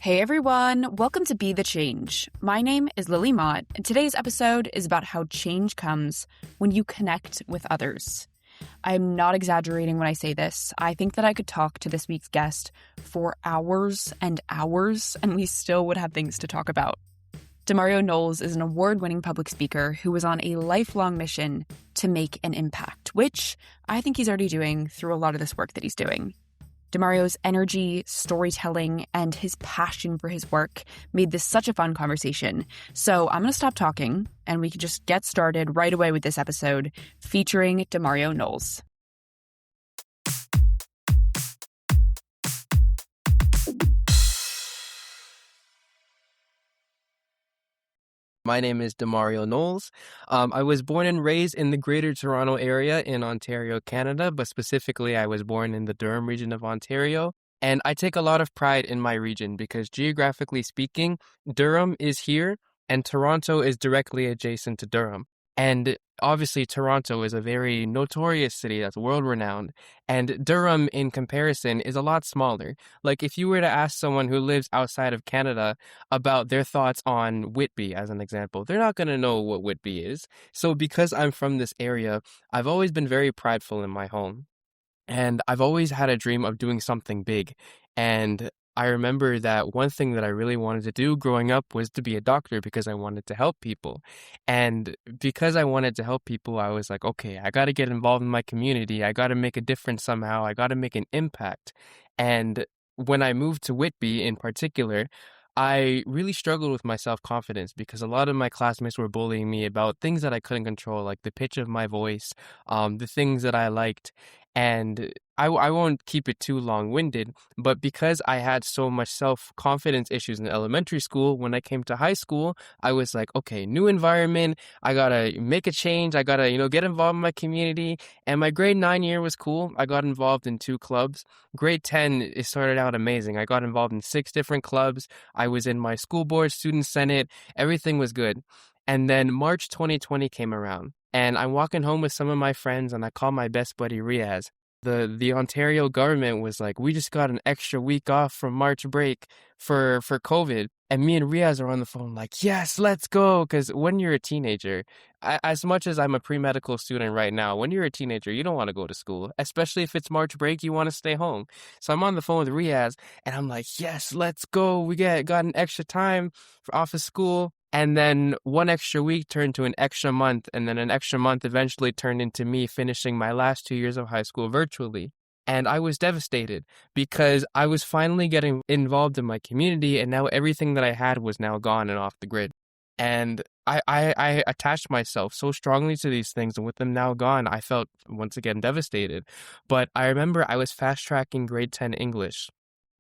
Hey everyone, welcome to Be the Change. My name is Lily Mott, and today's episode is about how change comes when you connect with others. I'm not exaggerating when I say this. I think that I could talk to this week's guest for hours and hours, and we still would have things to talk about. De-Mario Knowles is an award-winning public speaker who was on a lifelong mission to make an impact, which I think he's already doing through a lot of this work that he's doing. De-Mario's energy, storytelling, and his passion for his work made this such a fun conversation. So I'm going to stop talking, and we can just get started right away with this episode featuring De-Mario Knowles. My name is De-Mario Knowles. I was born and raised in the Greater Toronto area in Ontario, Canada, but specifically I was born in the Durham region of Ontario. And I take a lot of pride in my region because geographically speaking, Durham is here and Toronto is directly adjacent to Durham. And obviously, Toronto is a very notorious city that's world-renowned, and Durham, in comparison, is a lot smaller. Like, if you were to ask someone who lives outside of Canada about their thoughts on Whitby, as an example, they're not going to know what Whitby is. So because I'm from this area, I've always been very prideful in my home. And I've always had a dream of doing something big. And I remember that one thing that I really wanted to do growing up was to be a doctor because I wanted to help people. And because I wanted to help people, I was like, okay, I got to get involved in my community. I got to make a difference somehow. I got to make an impact. And when I moved to Whitby in particular, I really struggled with my self-confidence because a lot of my classmates were bullying me about things that I couldn't control, like the pitch of my voice, the things that I liked. And I won't keep it too long-winded, but because I had so much self-confidence issues in elementary school, when I came to high school, I was like, okay, new environment, I gotta make a change, I gotta, get involved in my community. And my grade 9 year was cool. I got involved in 2 clubs. Grade 10, it started out amazing. I got involved in 6 different clubs. I was in my school board, student senate, everything was good. And then March 2020 came around. And I'm walking home with some of my friends, and I call my best buddy Riaz. The Ontario government was like, we just got an extra week off from March break for COVID. And me and Riaz are on the phone like, yes, let's go. Because when you're a teenager, as much as I'm a pre-medical student right now, when you're a teenager, you don't want to go to school, especially if it's March break, you want to stay home. So I'm on the phone with Riaz, and I'm like, yes, let's go. We got an extra time off of school. And then one extra week turned to an extra month, and then an extra month eventually turned into me finishing my last 2 years of high school virtually. And I was devastated because I was finally getting involved in my community, and now everything that I had was now gone and off the grid. And I attached myself so strongly to these things, and with them now gone, I felt once again devastated. But I remember I was fast-tracking grade 10 English,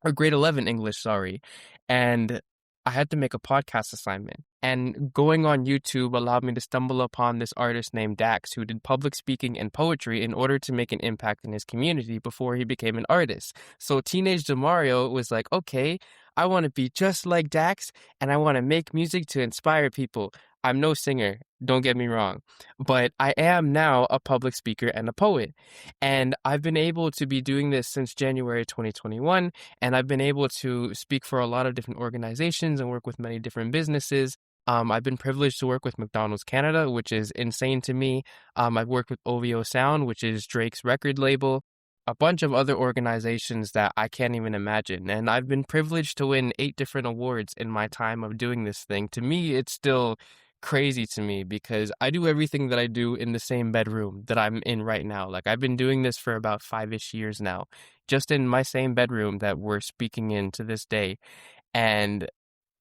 or grade 11 English, sorry, and I had to make a podcast assignment. And going on YouTube allowed me to stumble upon this artist named Dax, who did public speaking and poetry in order to make an impact in his community before he became an artist. So teenage DeMario was like, okay, I want to be just like Dax, and I want to make music to inspire people. I'm no singer, don't get me wrong, but I am now a public speaker and a poet. And I've been able to be doing this since January 2021, and I've been able to speak for a lot of different organizations and work with many different businesses. I've been privileged to work with McDonald's Canada, which is insane to me. I've worked with OVO Sound, which is Drake's record label, a bunch of other organizations that I can't even imagine. And I've been privileged to win 8 different awards in my time of doing this thing. To me, it's still crazy to me because I do everything that I do in the same bedroom that I'm in right now. Like, I've been doing this for about 5-ish years now, just in my same bedroom that we're speaking in to this day. And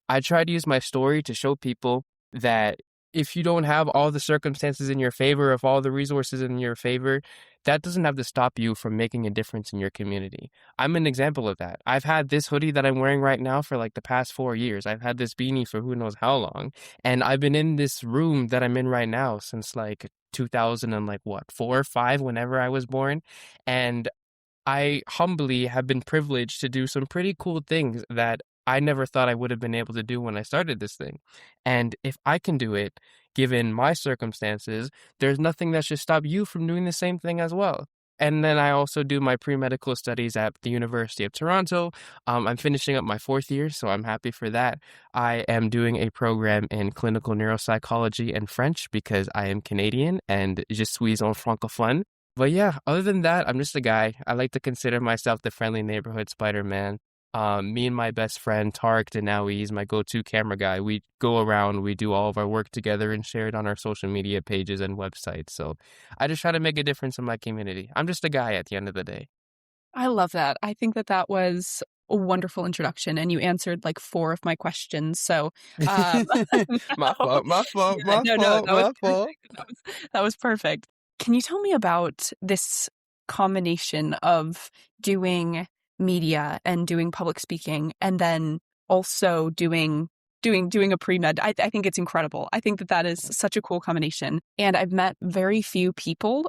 I try to use my story to show people that if you don't have all the circumstances in your favor, if all the resources in your favor, that doesn't have to stop you from making a difference in your community. I'm an example of that. I've had this hoodie that I'm wearing right now for like the past 4 years. I've had this beanie for who knows how long. And I've been in this room that I'm in right now since like 2000 and like what, 4 or 5, whenever I was born. And I humbly have been privileged to do some pretty cool things that I never thought I would have been able to do when I started this thing. And if I can do it, given my circumstances, there's nothing that should stop you from doing the same thing as well. And then I also do my pre-medical studies at the University of Toronto. I'm finishing up my fourth year, so I'm happy for that. I am doing a program in clinical neuropsychology and French because I am Canadian and je suis un francophone. But yeah, other than that, I'm just a guy. I like to consider myself the friendly neighborhood Spider-Man. Me and my best friend Tarek Danawi, he's my go-to camera guy. We go around, we do all of our work together and share it on our social media pages and websites. So I just try to make a difference in my community. I'm just a guy at the end of the day. I love that. I think that that was a wonderful introduction, and you answered like four of my questions. So, um, My no, fault, my fault, yeah, my no, fault, that was my fault. perfect. That was perfect. Can you tell me about this combination of doing media and doing public speaking, and then also doing a pre-med? I think it's incredible. I think that that is such a cool combination. And I've met very few people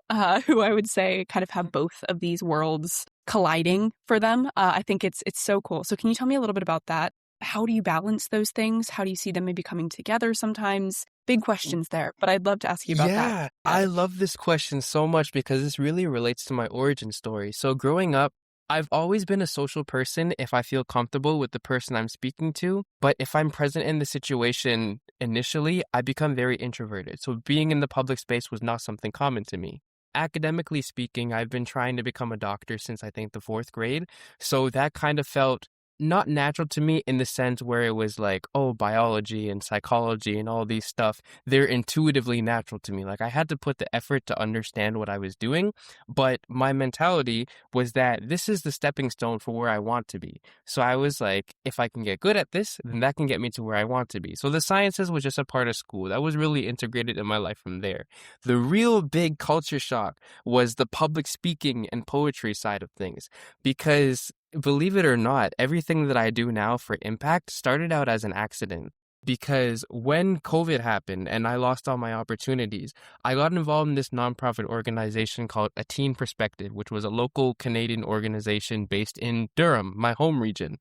who I would say kind of have both of these worlds colliding for them. I think it's so cool. So can you tell me a little bit about that? How do you balance those things? How do you see them maybe coming together sometimes? Big questions there, but I'd love to ask you about that. Yeah, I love this question so much because this really relates to my origin story. So growing up, I've always been a social person if I feel comfortable with the person I'm speaking to. But if I'm present in the situation initially, I become very introverted. So being in the public space was not something common to me. Academically speaking, I've been trying to become a doctor since I think the fourth grade. So that kind of felt not natural to me in the sense where it was like, oh, biology and psychology and all these stuff, they're intuitively natural to me. Like I had to put the effort to understand what I was doing, but my mentality was that this is the stepping stone for where I want to be. So I was like, if I can get good at this, then that can get me to where I want to be. So the sciences was just a part of school. That was really integrated in my life from there. The real big culture shock was the public speaking and poetry side of things because believe it or not, everything that I do now for impact started out as an accident. Because when COVID happened and I lost all my opportunities, I got involved in this nonprofit organization called A Teen Perspective, which was a local Canadian organization based in Durham, my home region.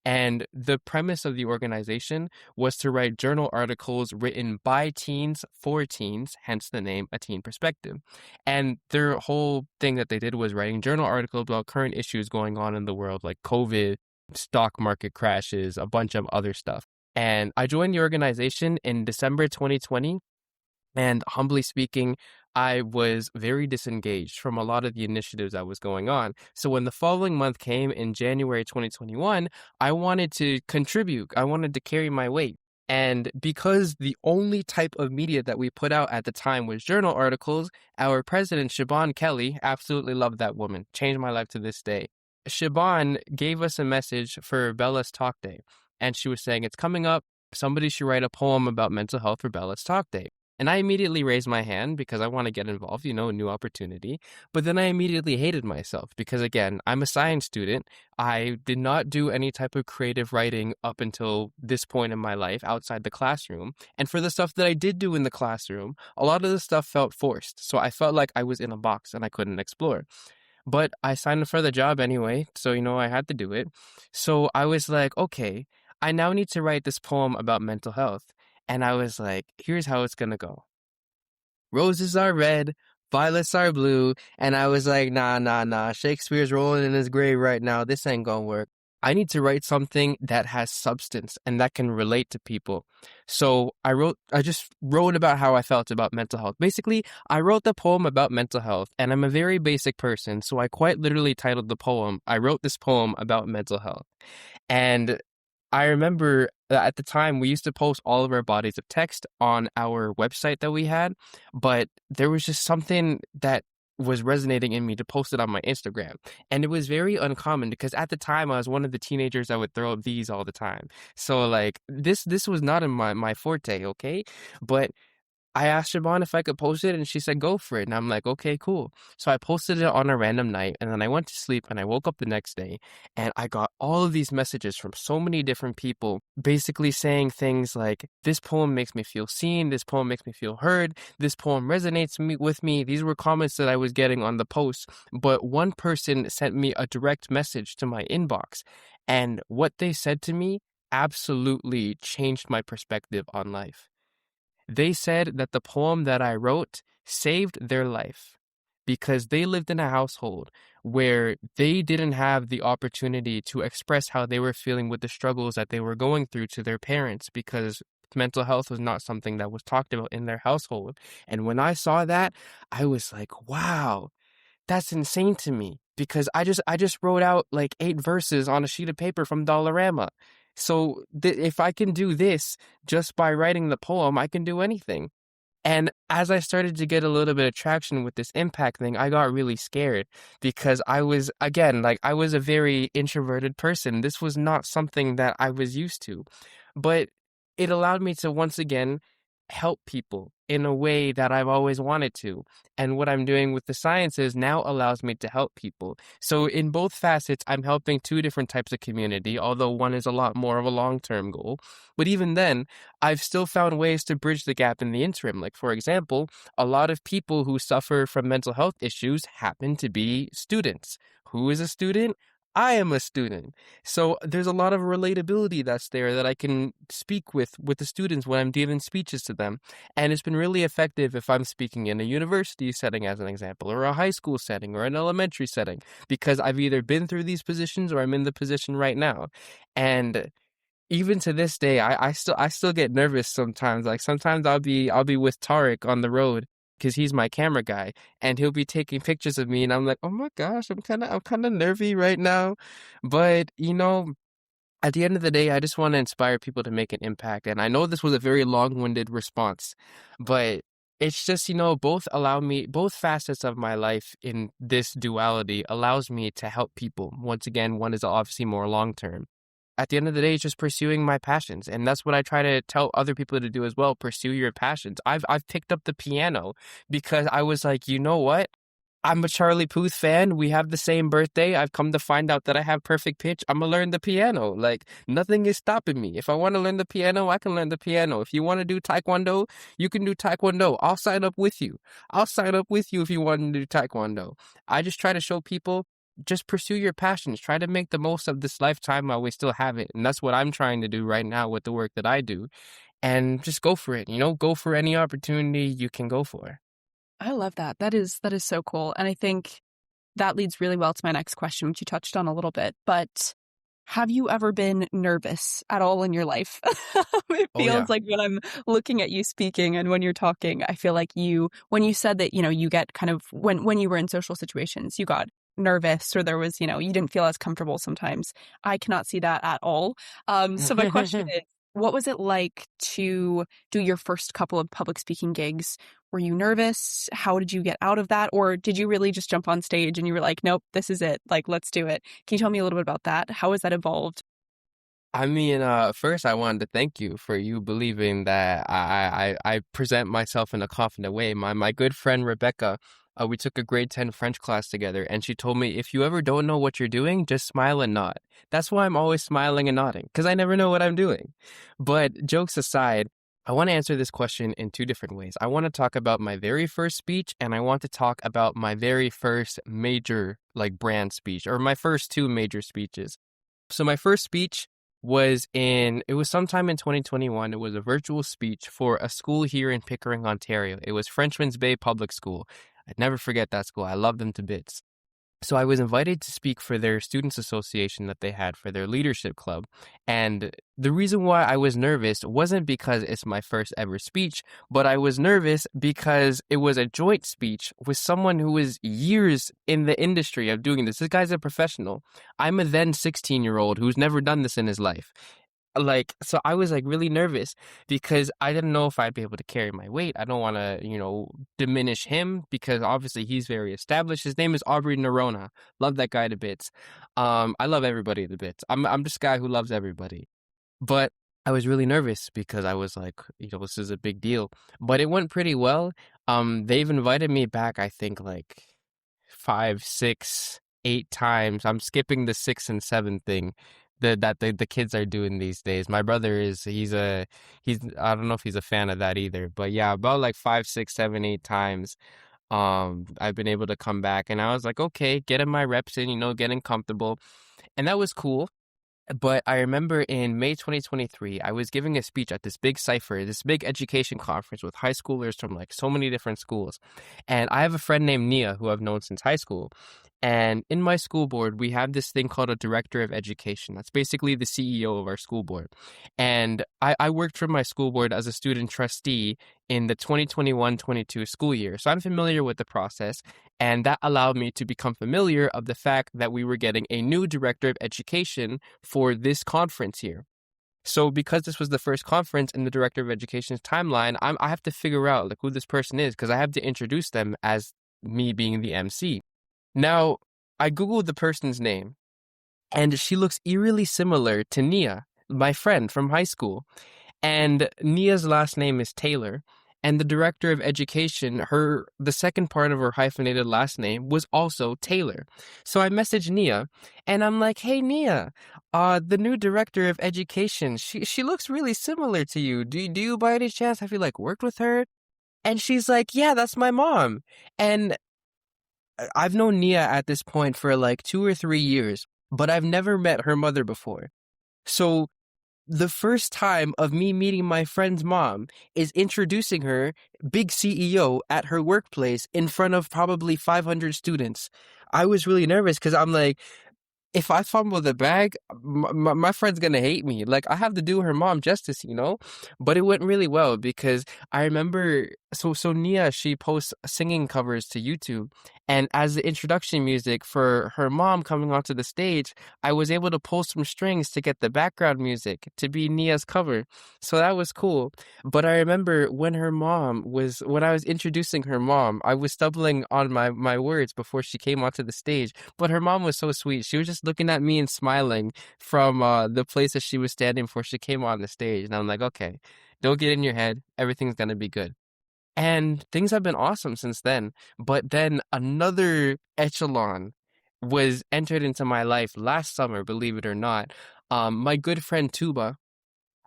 And the premise of the organization was to write journal articles written by teens for teens, hence the name A Teen Perspective. And their whole thing that they did was writing journal articles about current issues going on in the world, like COVID, stock market crashes, a bunch of other stuff. And I joined the organization in December 2020. And humbly speaking, I was very disengaged from a lot of the initiatives that was going on. So when the following month came in January 2021, I wanted to contribute. I wanted to carry my weight. And because the only type of media that we put out at the time was journal articles, our president, Siobhan Kelly, absolutely loved that woman, changed my life to this day. Siobhan gave us a message for Bella's Talk Day. And she was saying, it's coming up. Somebody should write a poem about mental health for Bella's Talk Day. And I immediately raised my hand because I want to get involved, a new opportunity. But then I immediately hated myself because, again, I'm a science student. I did not do any type of creative writing up until this point in my life outside the classroom. And for the stuff that I did do in the classroom, a lot of the stuff felt forced. So I felt like I was in a box and I couldn't explore. But I signed up for the job anyway, so I had to do it. So I was like, okay, I now need to write this poem about mental health. And I was like, here's how it's gonna go. Roses are red, violets are blue. And I was like, nah. Shakespeare's rolling in his grave right now. This ain't gonna work. I need to write something that has substance and that can relate to people. So I just wrote about how I felt about mental health. Basically, I wrote the poem about mental health, and I'm a very basic person. So I quite literally titled the poem, I wrote this poem about mental health. And I remember at the time we used to post all of our bodies of text on our website that we had, but there was just something that was resonating in me to post it on my Instagram. And it was very uncommon because at the time I was one of the teenagers that would throw up these all the time. So like this was not in my forte, okay? But I asked Siobhan if I could post it, and she said, go for it. And I'm like, okay, cool. So I posted it on a random night, and then I went to sleep, and I woke up the next day, and I got all of these messages from so many different people, basically saying things like, this poem makes me feel seen, this poem makes me feel heard, this poem resonates with me. These were comments that I was getting on the post, but one person sent me a direct message to my inbox, and what they said to me absolutely changed my perspective on life. They said that the poem that I wrote saved their life. because they lived in a household where they didn't have the opportunity to express how they were feeling with the struggles that they were going through to their parents because mental health was not something that was talked about in their household. And when I saw that, I was like, wow, that's insane to me because I just wrote out like 8 verses on a sheet of paper from Dollarama. So if I can do this just by writing the poem, I can do anything. And as I started to get a little bit of traction with this impact thing, I got really scared because I was, again, like I was a very introverted person. This was not something that I was used to. But it allowed me to once again help people in a way that I've always wanted to. And what I'm doing with the sciences now allows me to help people. So in both facets, I'm helping two different types of community, although one is a lot more of a long-term goal. But even then, I've still found ways to bridge the gap in the interim. Like, for example, a lot of people who suffer from mental health issues happen to be students. Who is a student? I am a student. So there's a lot of relatability that's there that I can speak with the students when I'm giving speeches to them. And it's been really effective if I'm speaking in a university setting, as an example, or a high school setting or an elementary setting, because I've either been through these positions or I'm in the position right now. And even to this day, I still get nervous sometimes. Like sometimes I'll be with Tarek on the road because he's my camera guy, and he'll be taking pictures of me, and I'm like, oh my gosh, I'm kind of nervy right now, but at the end of the day, I just want to inspire people to make an impact. And I know this was a very long-winded response, but it's just, both facets of my life in this duality allows me to help people. Once again, one is obviously more long-term. At the end of the day, it's just pursuing my passions. And that's what I try to tell other people to do as well. Pursue your passions. I've picked up the piano because I was like, you know what? I'm a Charlie Puth fan. We have the same birthday. I've come to find out that I have perfect pitch. I'm gonna learn the piano. Like nothing is stopping me. If I want to learn the piano, I can learn the piano. If you want to do taekwondo, you can do taekwondo. I'll sign up with you. I'll sign up with you if you want to do taekwondo. I just try to show people just pursue your passions. Try to make the most of this lifetime while we still have it. And that's what I'm trying to do right now with the work that I do. And just go for it. Go for any opportunity you can go for. I love that. That is so cool. And I think that leads really well to my next question, which you touched on a little bit. But have you ever been nervous at all in your life? It Oh yeah. feels like when I'm looking at you speaking and when you're talking, I feel like when you said that, you get kind of, when you were in social situations, you got nervous or there was, you didn't feel as comfortable sometimes. I cannot see that at all. So my question is, what was it like to do your first couple of public speaking gigs? Were you nervous? How did you get out of that? Or did you really just jump on stage and you were like, nope, this is it. Like, let's do it. Can you tell me a little bit about that? How has that evolved? I mean, first I wanted to thank you for you believing that I present myself in a confident way. My good friend Rebecca, we took a grade 10 French class together, and she told me, if you ever don't know what you're doing, just smile and nod. That's why I'm always smiling and nodding, because I never know what I'm doing. But jokes aside, I want to answer this question in two different ways. I want to talk about my very first speech, and I want to talk about my very first major, like, brand speech, or my first two major speeches. So my first speech it was sometime in 2021. It was a virtual speech for a school here in Pickering, Ontario. It was Frenchman's Bay Public School. I'd never forget that school. I love them to bits. So I was invited to speak for their students association that they had for their leadership club. And the reason why I was nervous wasn't because it's my first ever speech, but I was nervous because it was a joint speech with someone who was years in the industry of doing this. This guy's a professional. I'm a then 16-year-old who's never done this in his life. So I was like really nervous because I didn't know if I'd be able to carry my weight. I don't want to, diminish him because obviously he's very established. His name is Aubrey Nerona. Love that guy to bits. I love everybody to bits. I'm just a guy who loves everybody. But I was really nervous because I was like, this is a big deal. But it went pretty well. They've invited me back, I think like 5, 6, 8 times. I'm skipping the 6 and 7 thing that the kids are doing these days. My brother he's I don't know if he's a fan of that either, but yeah, about like 5, 6, 7, 8 times. I've been able to come back, and I was like, okay, getting my reps in, getting comfortable, and that was cool. But I remember in May 2023, I was giving a speech at this big cipher, this big education conference with high schoolers from like so many different schools. And I have a friend named Nia who I've known since high school. And in my school board, we have this thing called a director of education. That's basically the CEO of our school board. And I worked for my school board as a student trustee in the 2021-22 school year. So I'm familiar with the process. And that allowed me to become familiar of the fact that we were getting a new director of education for this conference here. So because this was the first conference in the director of education's timeline, I have to figure out like who this person is because I have to introduce them as me being the MC. Now, I Googled the person's name and she looks eerily similar to Nia, my friend from high school. And Nia's last name is Taylor. And the director of education, the second part of her hyphenated last name was also Taylor. So I messaged Nia and I'm like, hey Nia, the new director of education, she looks really similar to you. Do you by any chance have you like worked with her? And she's like, yeah, that's my mom. And I've known Nia at this point for like 2 or 3 years, but I've never met her mother before. So the first time of me meeting my friend's mom is introducing her, big CEO, at her workplace in front of probably 500 students. I was really nervous because I'm like, if I fumble the bag, my friend's gonna hate me. Like I have to do her mom justice, you know. But it went really well because I remember. So Nia, she posts singing covers to YouTube, and as the introduction music for her mom coming onto the stage, I was able to pull some strings to get the background music to be Nia's cover. So that was cool. But I remember when when I was introducing her mom, I was stumbling on my words before she came onto the stage. But her mom was so sweet. She was just looking at me and smiling from the place that she was standing before she came on the stage. And I'm like, okay, don't get in your head. Everything's going to be good. And things have been awesome since then. But then another echelon was entered into my life last summer, believe it or not. My good friend Tuba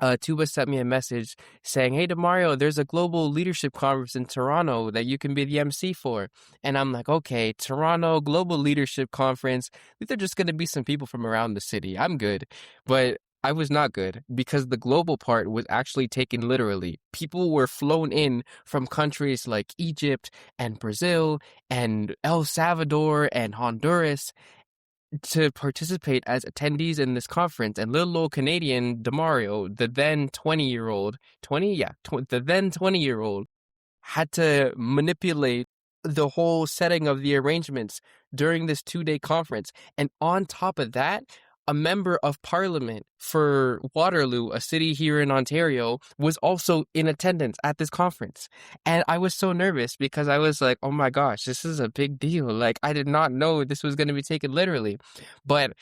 sent me a message saying, hey, DeMario, there's a global leadership conference in Toronto that you can be the MC for. And I'm like, okay, Toronto Global Leadership Conference. These are just going to be some people from around the city. I'm good. But I was not good because the global part was actually taken literally. People were flown in from countries like Egypt and Brazil and El Salvador and Honduras to participate as attendees in this conference, and little old Canadian DeMario, the then 20-year-old, the then 20-year-old, had to manipulate the whole setting of the arrangements during this 2-day conference. And on top of that, a member of parliament for Waterloo, a city here in Ontario, was also in attendance at this conference. And I was so nervous because I was like, oh my gosh, this is a big deal. Like, I did not know this was going to be taken literally. But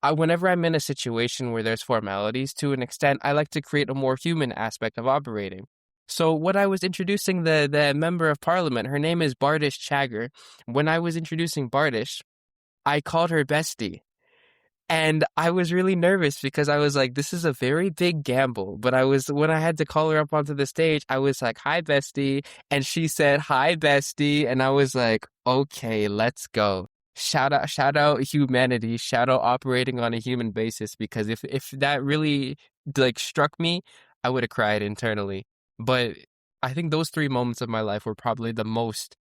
whenever I'm in a situation where there's formalities, to an extent, I like to create a more human aspect of operating. So when I was introducing the member of parliament, her name is Bardish Chagger. When I was introducing Bardish, I called her bestie. And I was really nervous because I was like, this is a very big gamble. But when I had to call her up onto the stage, I was like, hi, bestie. And she said, hi, bestie. And I was like, okay, let's go. Shout out humanity, shout out operating on a human basis, because if that really like struck me, I would have cried internally. But I think those 3 moments of my life were probably the most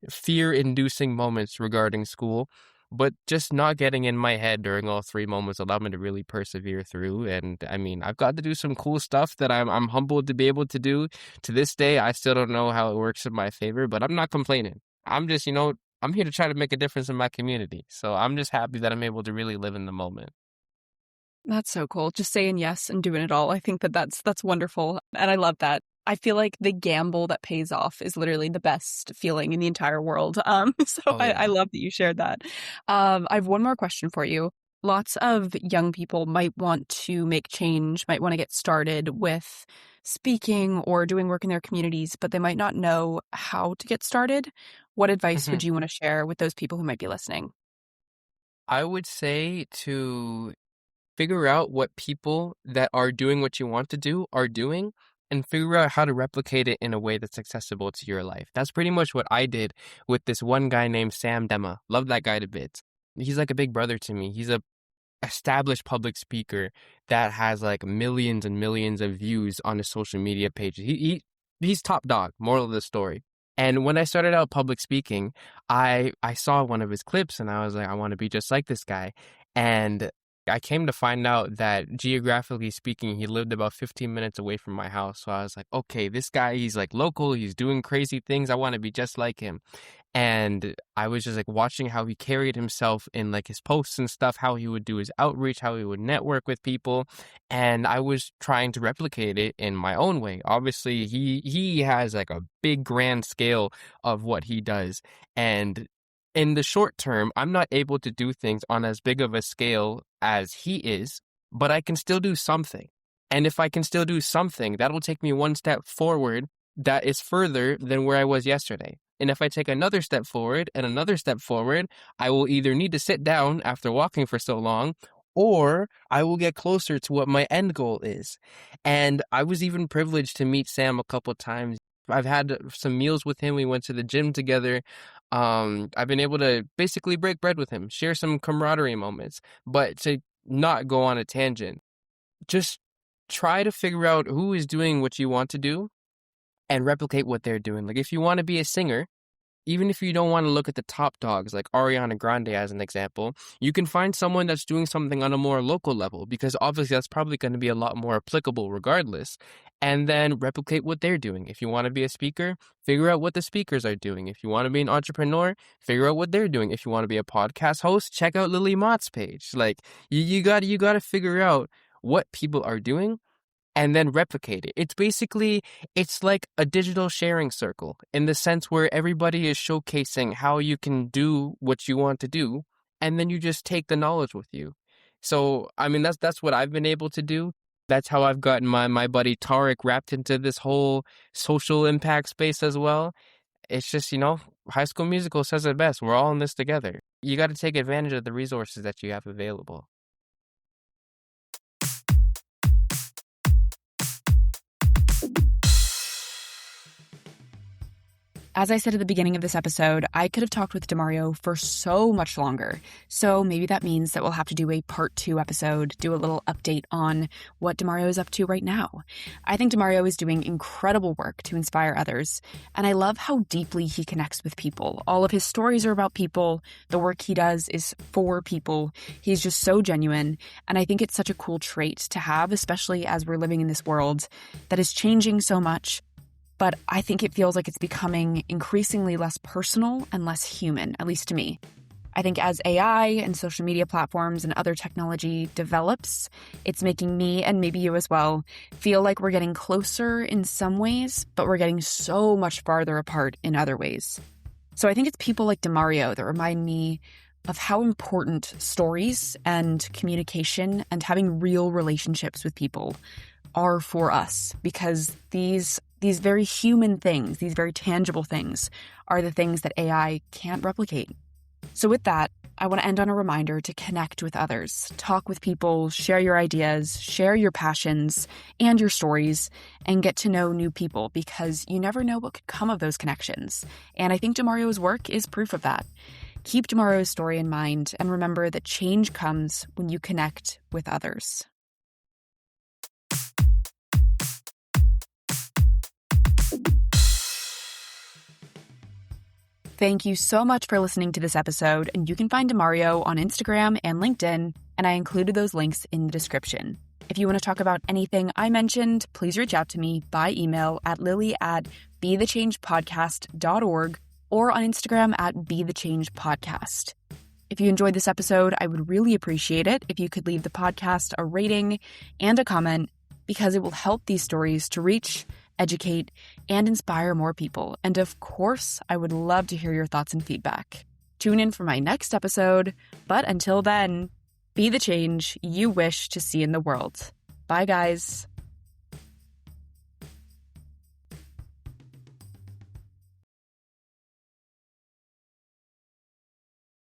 fear-inducing moments regarding school. But just not getting in my head during all 3 moments allowed me to really persevere through. And I mean, I've got to do some cool stuff that I'm humbled to be able to do. To this day, I still don't know how it works in my favor, but I'm not complaining. I'm just, I'm here to try to make a difference in my community. So I'm just happy that I'm able to really live in the moment. That's so cool. Just saying yes and doing it all. I think that's wonderful. And I love that. I feel like the gamble that pays off is literally the best feeling in the entire world. So Oh, I yeah. love that you shared that. I have one more question for you. Lots of young people might want to make change, might want to get started with speaking or doing work in their communities, but they might not know how to get started. What advice would you want to share with those people who might be listening? I would say to figure out what people that are doing what you want to do are doing and figure out how to replicate it in a way that's accessible to your life. That's pretty much what I did with this one guy named Sam Dema. Love that guy to bits. He's like a big brother to me. He's a established public speaker that has like millions and millions of views on his social media pages. He's top dog, moral of the story. And when I started out public speaking, I saw one of his clips and I was like, I want to be just like this guy. And I came to find out that geographically speaking, he lived about 15 minutes away from my house. So I was like, okay, this guy, he's like local, he's doing crazy things. I want to be just like him. And I was just like watching how he carried himself in like his posts and stuff, how he would do his outreach, how he would network with people. And I was trying to replicate it in my own way. Obviously, he has like a big grand scale of what he does. And in the short term, I'm not able to do things on as big of a scale as he is, but I can still do something. And if I can still do something, that will take me one step forward that is further than where I was yesterday. And if I take another step forward and another step forward, I will either need to sit down after walking for so long, or I will get closer to what my end goal is. And I was even privileged to meet Sam a couple times. I've had some meals with him. We went to the gym together. I've been able to basically break bread with him, share some camaraderie moments, but to not go on a tangent, just try to figure out who is doing what you want to do and replicate what they're doing. Like if you want to be a singer, even if you don't want to look at the top dogs like Ariana Grande as an example, you can find someone that's doing something on a more local level, because obviously that's probably going to be a lot more applicable regardless, and then replicate what they're doing. If you want to be a speaker, figure out what the speakers are doing. If you want to be an entrepreneur, figure out what they're doing. If you want to be a podcast host, check out Lily Mott's page. Like you got to figure out what people are doing and then replicate it. It's like a digital sharing circle in the sense where everybody is showcasing how you can do what you want to do, and then you just take the knowledge with you. So, I mean, that's what I've been able to do. That's how I've gotten my buddy Tarek wrapped into this whole social impact space as well. It's just, High School Musical says it best. We're all in this together. You got to take advantage of the resources that you have available. As I said at the beginning of this episode, I could have talked with De-Mario for so much longer. So maybe that means that we'll have to do a part 2 episode, do a little update on what De-Mario is up to right now. I think De-Mario is doing incredible work to inspire others, and I love how deeply he connects with people. All of his stories are about people. The work he does is for people. He's just so genuine, and I think it's such a cool trait to have, especially as we're living in this world that is changing so much. But I think it feels like it's becoming increasingly less personal and less human, at least to me. I think as AI and social media platforms and other technology develops, it's making me, and maybe you as well, feel like we're getting closer in some ways, but we're getting so much farther apart in other ways. So I think it's people like De-Mario that remind me of how important stories and communication and having real relationships with people are for us, because these very human things, these very tangible things, are the things that AI can't replicate. So with that, I want to end on a reminder to connect with others, talk with people, share your ideas, share your passions and your stories, and get to know new people, because you never know what could come of those connections. And I think De-Mario's work is proof of that. Keep De-Mario's story in mind and remember that change comes when you connect with others. Thank you so much for listening to this episode, and you can find De-Mario on Instagram and LinkedIn, and I included those links in the description. If you want to talk about anything I mentioned, please reach out to me by email at lily@bethechangepodcast.org or on Instagram at bethechangepodcast. If you enjoyed this episode, I would really appreciate it if you could leave the podcast a rating and a comment, because it will help these stories to reach, educate, and inspire more people. And of course, I would love to hear your thoughts and feedback. Tune in for my next episode, but until then, be the change you wish to see in the world. Bye, guys.